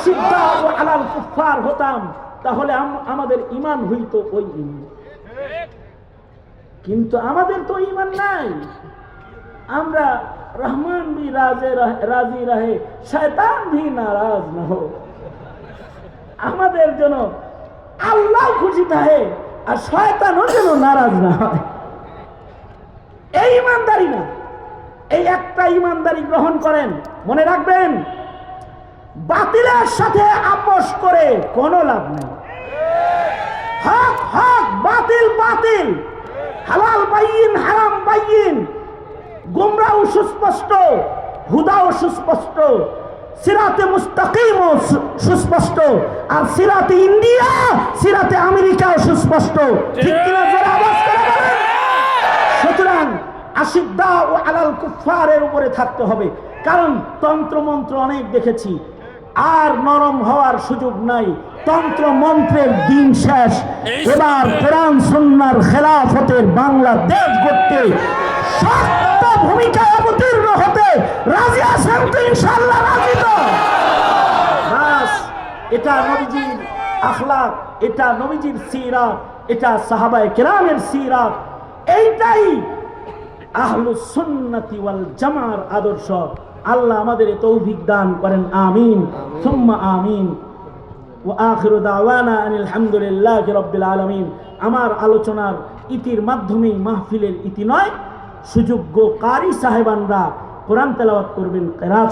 আশিদ্দাউ আলাল কুফফার হতাম, তাহলে আমাদের ঈমান হইতো ওই ঈমান। কিন্তু আমাদের তো ঈমান নাই। আমরা রহমান ভি রাজি রহে, শয়তান ভি নারাজ না হো। আমাদের জন্য আল্লাহ খুশি থাকে আর শয়তানও যেন নারাজ না হয়। এই ঈমানদারি না, এই একটা ঈমানদারি গ্রহণ করেন। মনে রাখবেন, বাতিলের সাথে আপোষ করে কোনো লাভ নেই। হক হক, বাতিল বাতিল, হালাল বাইয়িন, হারাম বাইয়িন, গুমরাহ সুস্পষ্ট, হুদাও সুস্পষ্ট, সিরাতে মুস্তাকিম সুস্পষ্ট, আর সিরাতে ইন্ডিয়া, সিরাতে আমেরিকাও সুস্পষ্ট। ঠিক কিনা? জোরে আওয়াজ করে বলেন। সুতরাং আশিদ্দাউ আলাল কুফফারের উপরে থাকতে হবে। কারণ তন্ত্র মন্ত্র অনেক দেখেছি, আর নরম হওয়ার সুযোগ নাই। তন্ত্র মন্ত্রের দিন শেষ। এবার কোরআন সুন্নাহর খেলাফতের বাংলাদেশ গড়তে শক্ত ভূমিকায় অবতীর্ণ হতে রাজি আছেন তো? ইনশাআল্লাহ রাজি তো? বাস, এটা নবীজির আখলাক, এটা নবীজির সিরাত, এটা সাহাবায়ে কেরামের সিরাত। এইটাই আহলুস সুন্নাতি ওয়াল জামার আদর্শ। আল্লাহ আমাদের তৌফিক দান করেন। আমিন সুম্মা আমিন। ওয়া আখিরু দাওয়ানা আনিল হামদুলিল্লাহি রাব্বিল আলামিন। আমার আলোচনার ইতির মাধ্যমে মাহফিলের ইতি নয়, সুযোগ্য কারি সাহেবানরা কোরআন তেলাওয়াত করবেন, কেরাত